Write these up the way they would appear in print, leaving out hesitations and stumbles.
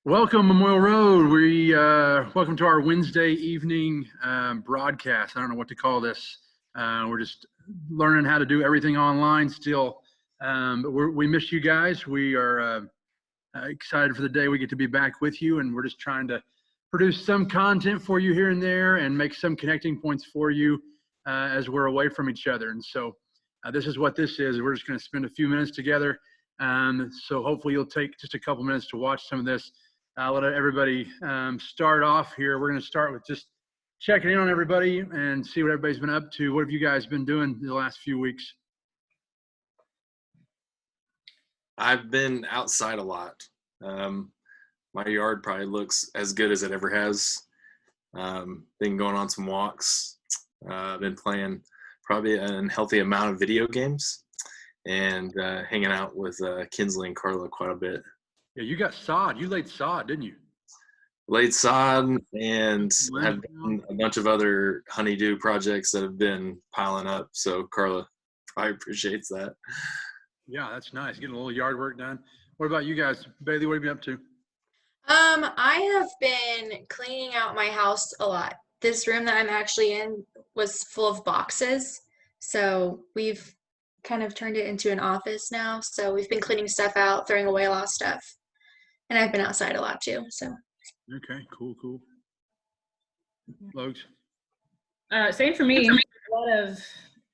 Welcome, Memorial Road. Welcome to our Wednesday evening broadcast. I don't know what to call this. We're just learning how to do everything online still. But we miss you guys. We are excited for the day we get to be back with you, and we're just trying to produce some content for you here and there and make some connecting points for you as we're away from each other. And so this is what this is. We're just going to spend a few minutes together. So hopefully you'll take just a couple minutes to watch some of this. I'll let everybody start off here. We're going to start with just checking in on everybody and see what everybody's been up to. What have you guys been doing the last few weeks? I've been outside a lot. My yard probably looks as good as it ever has. Been going on some walks. Been playing probably an unhealthy amount of video games and hanging out with Kinsley and Carla quite a bit. Yeah, you got sod. You laid sod, didn't you? Laid sod and have done a bunch of other honeydew projects that have been piling up. So Carla probably appreciates that. Yeah, that's nice. Getting a little yard work done. What about you guys? Bailey, what have you been up to? I have been cleaning out my house a lot. This room that I'm actually in was full of boxes, so we've kind of turned it into an office now. So we've been cleaning stuff out, throwing away a lot of stuff. And I've been outside a lot too, so. Okay, cool. Logs? Same for me.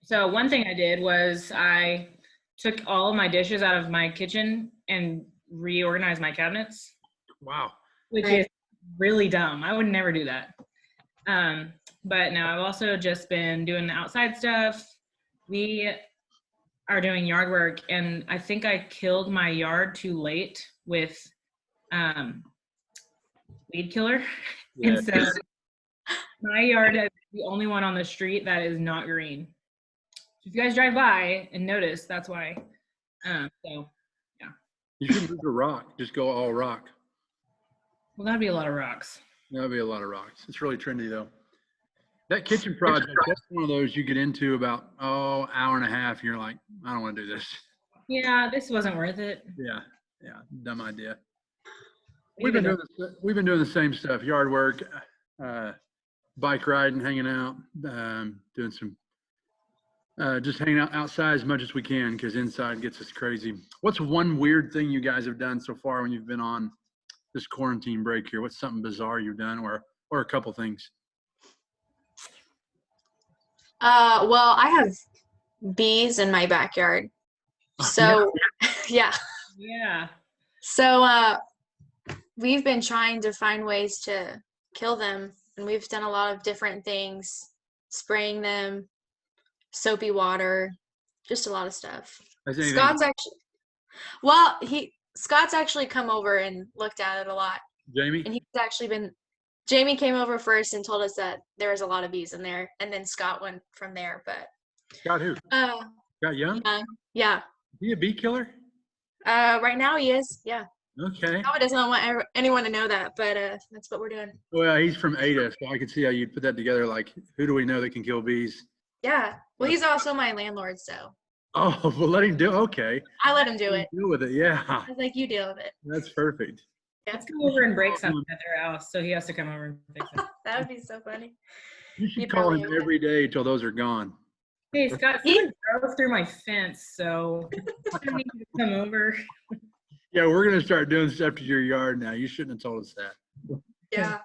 So one thing I did was I took all of my dishes out of my kitchen and reorganized my cabinets. Wow. Which is really dumb. I would never do that. But now I've also just been doing the outside stuff. We are doing yard work, and I think I killed my yard too late with weed killer. Yeah. And so my yard is the only one on the street that is not green. If you guys drive by and notice, that's why. So yeah. You should move to rock. Just go all rock. Well, that'd be a lot of rocks. That'd be a lot of rocks. It's really trendy though. That kitchen project, that's one of those you get into about, hour and a half. And you're like, I don't want to do this. Yeah, this wasn't worth it. Yeah. Dumb idea. We've been doing the same stuff, yard work, bike riding, hanging out, doing some, just hanging out outside as much as we can because inside gets us crazy. What's one weird thing you guys have done so far when you've been on this quarantine break here? What's something bizarre you've done or a couple things? Well, I have bees in my backyard. So, yeah. So, we've been trying to find ways to kill them, and we've done a lot of different things, spraying them, soapy water, just a lot of stuff. Scott's actually come over and looked at it a lot. Jamie? And Jamie came over first and told us that there was a lot of bees in there, and then Scott went from there. But Scott who? Scott Young? Yeah. Is he a bee killer? Right now he is, yeah. Okay. Scott doesn't want anyone to know that, but that's what we're doing. Well, he's from Ada, so I could see how you'd put that together. Like, who do we know that can kill bees? Yeah. Well, he's also my landlord, so. Oh, well, let him do. Okay. I let him do it. Deal with it, yeah. I was like, you deal with it. That's perfect. Let's come over and break something at their house, so he has to come over and fix it. That would be so funny. You should call him every day till those are gone. Hey, Scott, someone drove through my fence, so I need you to come over. Yeah, we're going to start doing stuff to your yard now. You shouldn't have told us that. Yeah.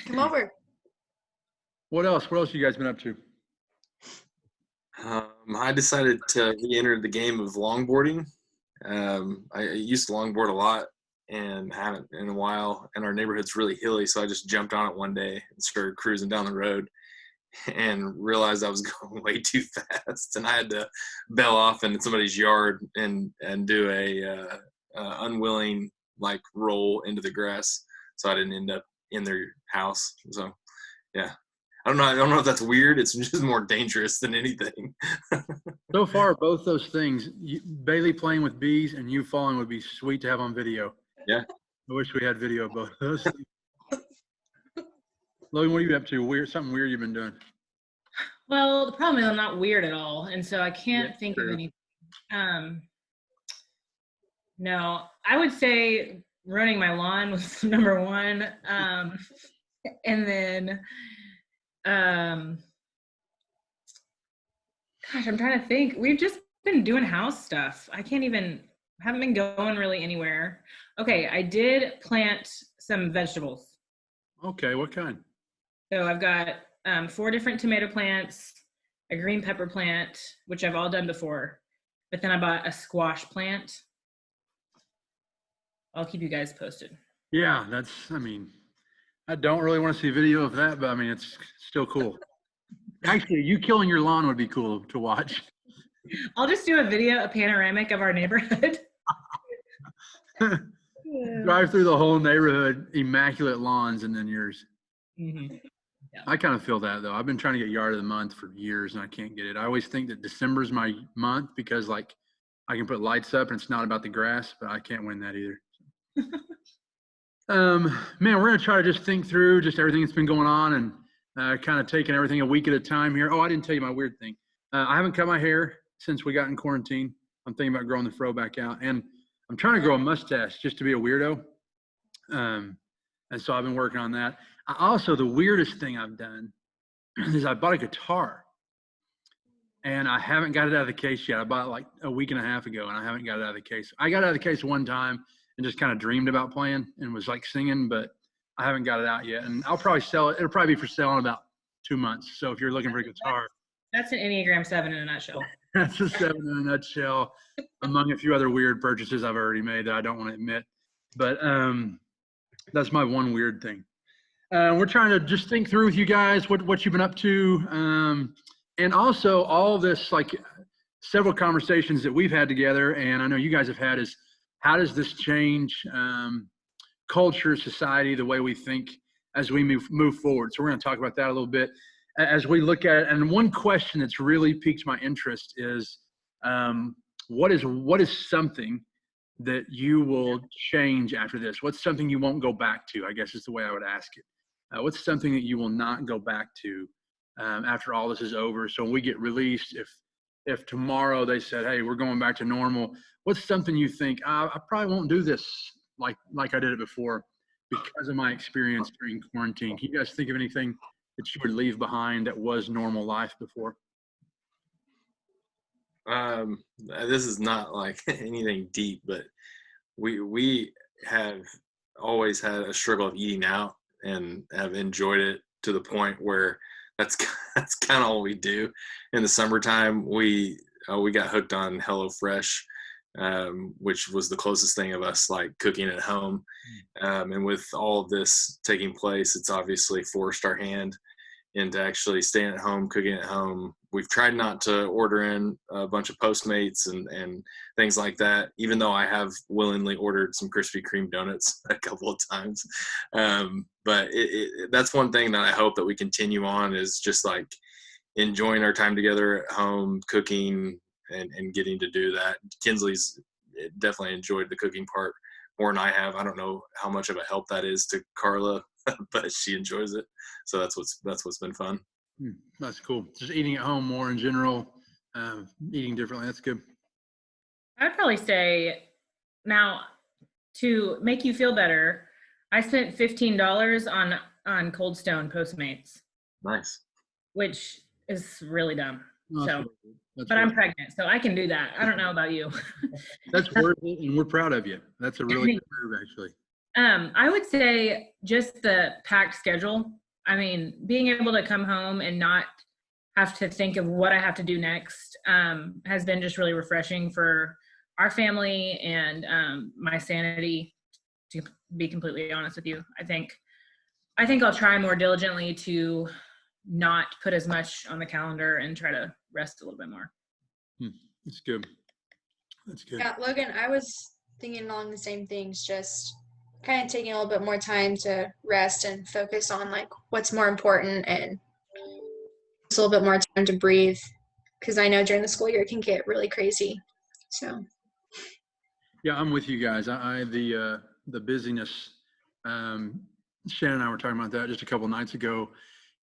Come over. What else? What else you guys been up to? I decided to re-enter the game of longboarding. I used to longboard a lot and haven't in a while, and our neighborhood's really hilly, so I just jumped on it one day and started cruising down the road and realized I was going way too fast, and I had to bail off into somebody's yard and do a unwilling roll into the grass, so I didn't end up in their house. So yeah, I don't know if that's weird. It's just more dangerous than anything. So far, both those things, Bailey playing with bees and you falling, would be sweet to have on video. Yeah. I wish we had video of both those. Logan, what are you up to? Something weird you've been doing? Well, the problem is I'm not weird at all, and so I can't think of anything. No, I would say running my lawn was number one. And then, gosh, I'm trying to think. We've just been doing house stuff. Haven't been going really anywhere. Okay, I did plant some vegetables. Okay, what kind? So I've got 4 different tomato plants, a green pepper plant, which I've all done before, but then I bought a squash plant. I'll keep you guys posted. Yeah, I don't really want to see video of that, but I mean, it's still cool. Actually, you killing your lawn would be cool to watch. I'll just do a panoramic of our neighborhood. Drive through the whole neighborhood, immaculate lawns, and then yours. Mm-hmm. I kind of feel that though. I've been trying to get yard of the month for years and I can't get it. I always think that December is my month because like I can put lights up and it's not about the grass, but I can't win that either. Man, we're gonna try to just think through just everything that's been going on and kind of taking everything a week at a time here. Oh, I didn't tell you my weird thing. I haven't cut my hair since we got in quarantine. I'm thinking about growing the fro back out, and I'm trying to grow a mustache just to be a weirdo. And so I've been working on that. Also, the weirdest thing I've done is I bought a guitar, and I haven't got it out of the case yet. I bought it like a week and a half ago, and I haven't got it out of the case. I got it out of the case one time and just kind of dreamed about playing and was like singing, but I haven't got it out yet. And I'll probably sell it. It'll probably be for sale in about 2 months. So if you're looking for a guitar, That's an Enneagram 7 in a nutshell. that's a 7 in a nutshell, among a few other weird purchases I've already made that I don't want to admit. But that's my one weird thing. We're trying to just think through with you guys what you've been up to. And also all this, like several conversations that we've had together, and I know you guys have had, is how does this change culture, society, the way we think as we move forward? So we're going to talk about that a little bit as we look at it. And one question that's really piqued my interest is what is something that you will change after this? What's something you won't go back to, I guess is the way I would ask it. What's something that you will not go back to after all this is over? So when we get released, if tomorrow they said, hey, we're going back to normal, what's something you think, I probably won't do this like I did it before because of my experience during quarantine? Can you guys think of anything that you would leave behind that was normal life before? This is not like anything deep, but we have always had a struggle of eating out and have enjoyed it to the point where that's kind of all we do. In the summertime, we got hooked on HelloFresh, which was the closest thing of us like cooking at home. And with all of this taking place, it's obviously forced our hand into actually staying at home, cooking at home. We've tried not to order in a bunch of Postmates and things like that, even though I have willingly ordered some Krispy Kreme donuts a couple of times. But that's one thing that I hope that we continue on, is just like enjoying our time together at home, cooking and getting to do that. Kinsley's definitely enjoyed the cooking part more than I have. I don't know how much of a help that is to Carla, but she enjoys it. So that's what's been fun. That's cool. Just eating at home more in general, eating differently. That's good. I'd probably say, now, to make you feel better, I spent $15 on Cold Stone Postmates, Nice. which is really dumb. So, That's but I'm worth it. pregnant, so I can do that. I don't know about you. That's worth it, and we're proud of you. That's a really good move, actually. I would say just the packed schedule. I mean, being able to come home and not have to think of what I have to do next has been just really refreshing for our family and my sanity, to be completely honest with you. I think I'll try more diligently to not put as much on the calendar and try to rest a little bit more. That's good. That's good. Yeah, Logan, I was thinking along the same things, just kind of taking a little bit more time to rest and focus on like what's more important, and just a little bit more time to breathe, because I know during the school year it can get really crazy. So Yeah, I'm with you guys. The busyness. Shannon and I were talking about that just a couple nights ago.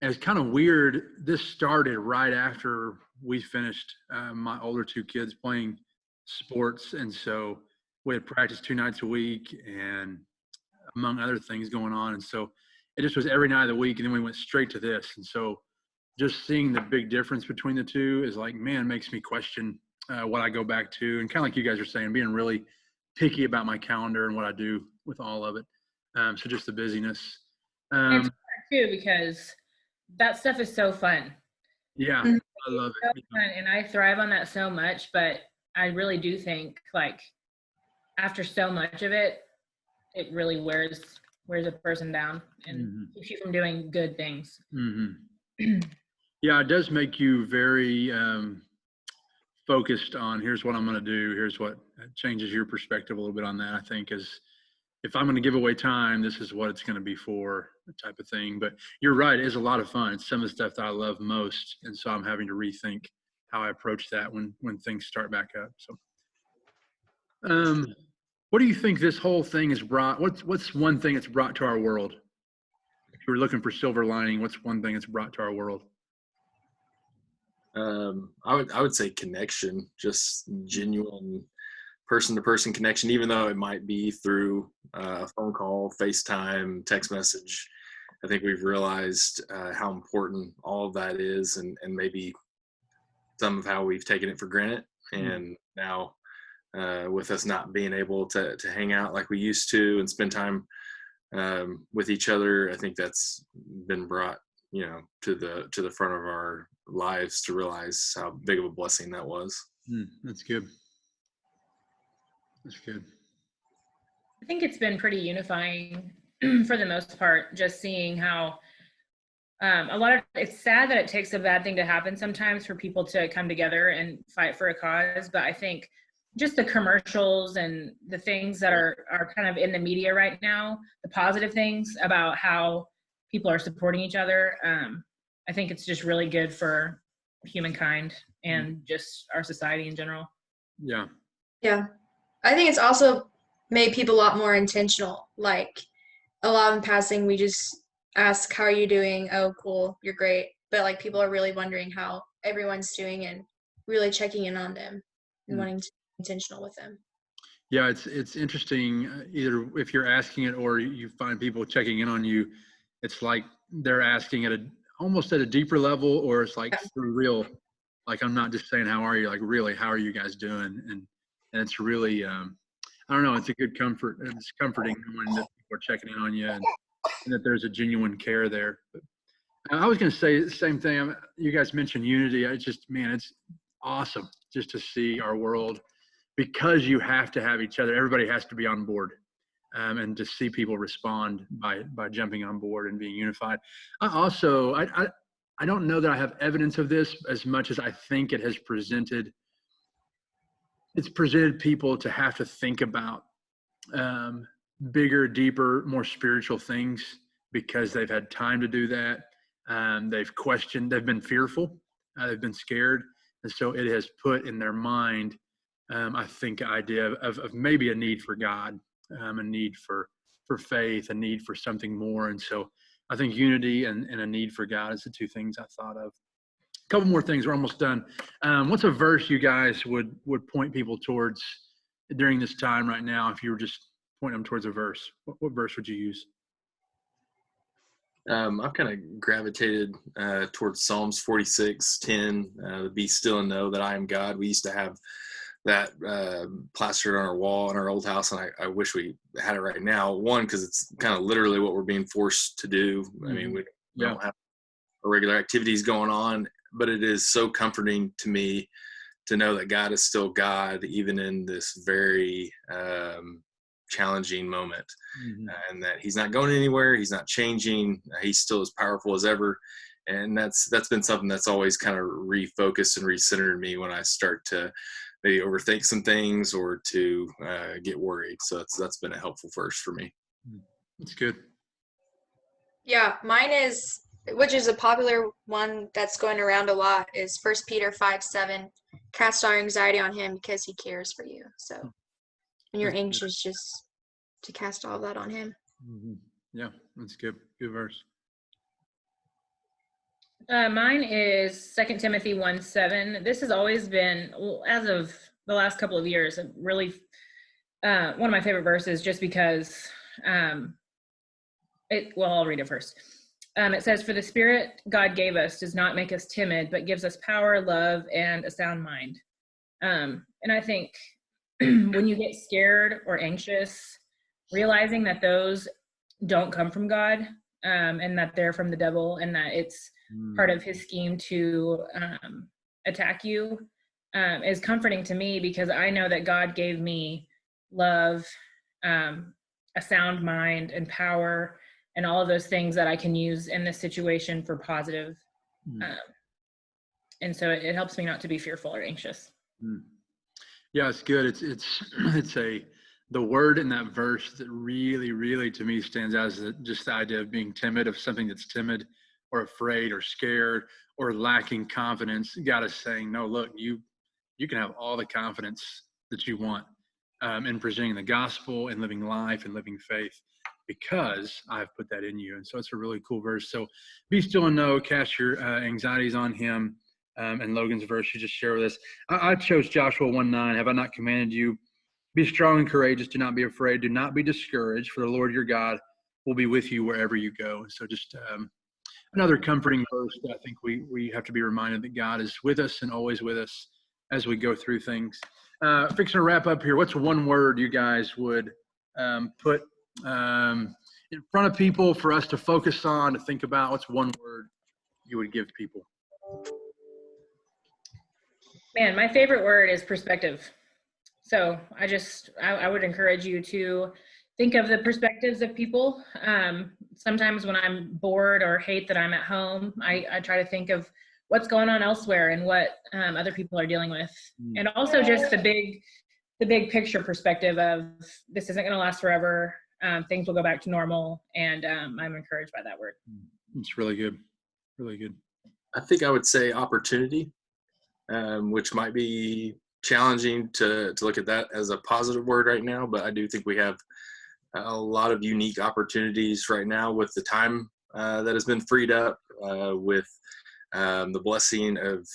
And it's kind of weird. This started right after we finished my older 2 kids playing sports, and so we had practice 2 nights a week, and among other things going on. And so it just was every night of the week. And then we went straight to this. And so just seeing the big difference between the two is like, man, makes me question what I go back to. And kind of like you guys are saying, being really picky about my calendar and what I do with all of it. So just the busyness. It's hard too, because that stuff is so fun. Yeah, Mhm. I love So it. fun, and I thrive on that so much, but I really do think like after so much of it, it really wears a person down and Mhm. keeps you from doing good things. Mm-hmm. Yeah, it does make you very focused on here's what I'm going to do. Here's what changes your perspective a little bit on that. I think is if I'm going to give away time, this is what it's going to be for, type of thing. But you're right, it is a lot of fun. It's some of the stuff that I love most, and so I'm having to rethink how I approach that when things start back up. So, what do you think this whole thing has brought? What's one thing it's brought to our world? If you were looking for silver lining, what's one thing it's brought to our world? I would say connection, just genuine person-to-person connection, even though it might be through a phone call, FaceTime, text message. I think we've realized how important all of that is, and maybe some of how we've taken it for granted. And now with us not being able to hang out like we used to and spend time with each other, I think that's been brought, to the front of our lives to realize how big of a blessing that was. That's good. That's good. I think it's been pretty unifying for the most part, just seeing how it's sad that it takes a bad thing to happen sometimes for people to come together and fight for a cause. But I think just the commercials and the things that are kind of in the media right now, the positive things about how people are supporting each other, I think it's just really good for humankind and just our society in general. Yeah. Yeah. I think it's also made people a lot more intentional. Like a lot in passing, we just ask, how are you doing? Oh, cool, you're great. But like people are really wondering how everyone's doing and really checking in on them and wanting to be intentional with them. Yeah, it's interesting. Either if you're asking it or you find people checking in on you, it's like they're asking at almost at a deeper level, or it's like Yeah. for real. Like I'm not just saying how are you, like really how are you guys doing, and it's really I don't know. It's a good comfort. It's comforting knowing that people are checking in on you and that there's a genuine care there. But I was going to say the same thing. You guys mentioned unity. It's just, man, it's awesome just to see our world, because you have to have each other. Everybody has to be on board, and to see people respond by jumping on board and being unified. I don't know that I have evidence of this as much as I think it has presented. It's presented people to have to think about bigger, deeper, more spiritual things because they've had time to do that. They've questioned, they've been fearful, they've been scared. And so it has put in their mind, I think, idea of maybe a need for God, a need for faith, a need for something more. And so I think unity and a need for God is the two things I thought of. A couple more things, we're almost done. What's a verse you guys would point people towards during this time right now? If you were just pointing them towards a verse, what verse would you use? I've kind of gravitated towards Psalms 46:10. Be still and know that I am God. We used to have that plastered on our wall in our old house, and I wish we had it right now. One, because it's kind of literally what we're being forced to do. I mean, we don't have regular activities going on, but it is so comforting to me to know that God is still God, even in this very challenging moment, and that He's not going anywhere. He's not changing. He's still as powerful as ever. And that's been something that's always kind of refocused and recentered me when I start to maybe overthink some things or to get worried. So that's been a helpful verse for me. That's good. Yeah, mine is, which is a popular one that's going around a lot, is 1 Peter 5:7. Cast our anxiety on Him because He cares for you. So when you're anxious, just to cast all of that on Him. Yeah, that's good. Good verse. Mine is 2 Timothy 1:7. This has always been, as of the last couple of years, really one of my favorite verses, just because I'll read it first. It says, "For the Spirit God gave us does not make us timid, but gives us power, love, and a sound mind." And I think when you get scared or anxious, realizing that those don't come from God, and that they're from the devil, and that it's part of his scheme to attack you, is comforting to me, because I know that God gave me love, a sound mind, and power, and all of those things that I can use in this situation for positive. And so it helps me not to be fearful or anxious. Yeah, it's good. It's the word in that verse that really to me stands out as just the idea of being timid, of something that's timid or afraid or scared or lacking confidence. God is saying, no, look, you can have all the confidence that you want in presenting the gospel and living life and living faith, because I've put that in you. And so it's a really cool verse. So be still and know, cast your anxieties on him. And Logan's verse you just shared with us. I chose Joshua 1:9. Have I not commanded you? Be strong and courageous. Do not be afraid. Do not be discouraged, for the Lord your God will be with you wherever you go. And so just another comforting verse that I think we have to be reminded that God is with us and always with us as we go through things. Fixing to wrap up here. What's one word you guys would put in front of people for us to focus on, to think about? What's one word you would give people? Man, my favorite word is perspective. So I would encourage you to think of the perspectives of people. Sometimes when I'm bored or hate that I'm at home, I try to think of what's going on elsewhere and what other people are dealing with. And also just the big picture perspective of this isn't going to last forever. Things will go back to normal. And I'm encouraged by that word. It's really good. Really good. I think I would say opportunity, which might be challenging to look at that as a positive word right now, but I do think we have a lot of unique opportunities right now with the time that has been freed up, with the blessing of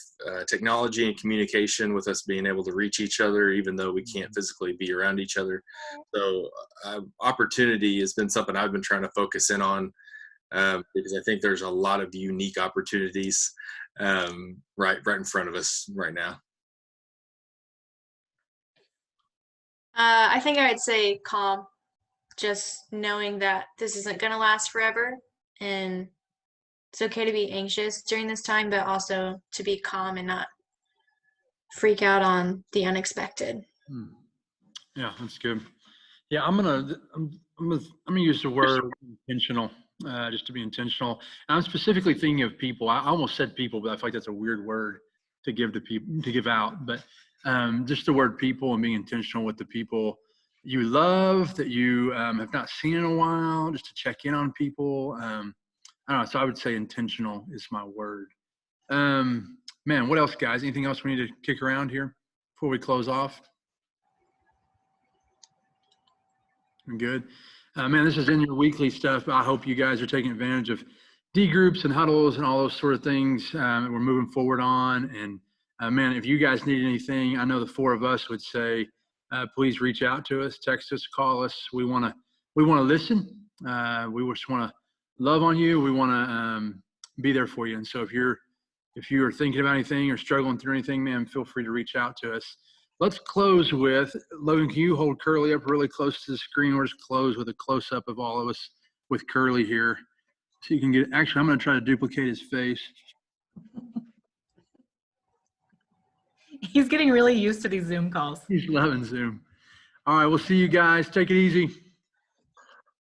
technology and communication, with us being able to reach each other even though we can't physically be around each other. So opportunity has been something I've been trying to focus in on, because I think there's a lot of unique opportunities right in front of us right now. I think I would say calm, just knowing that this isn't going to last forever, and it's okay to be anxious during this time, but also to be calm and not freak out on the unexpected. Yeah, that's good. Yeah, I'm gonna use the word intentional, just to be intentional. And I'm specifically thinking of people. I almost said people, but I feel like that's a weird word to give to people, to give out. But just the word people, and being intentional with the people you love that you have not seen in a while, just to check in on people. I don't know. So I would say intentional is my word. Man, what else, guys? Anything else we need to kick around here before we close off? Good. Man, this is in your weekly stuff. I hope you guys are taking advantage of D groups and huddles and all those sort of things we're moving forward on. And man, if you guys need anything, I know the four of us would say, please reach out to us, text us, call us. We want to listen. We just want to love on you. We want to be there for you. And so if you are thinking about anything or struggling through anything, man, feel free to reach out to us. Let's close with, Logan, can you hold Curly up really close to the screen? We'll just close with a close-up of all of us with Curly here. So you can get, actually, I'm going to try to duplicate his face. He's getting really used to these Zoom calls. He's loving Zoom. All right, we'll see you guys. Take it easy.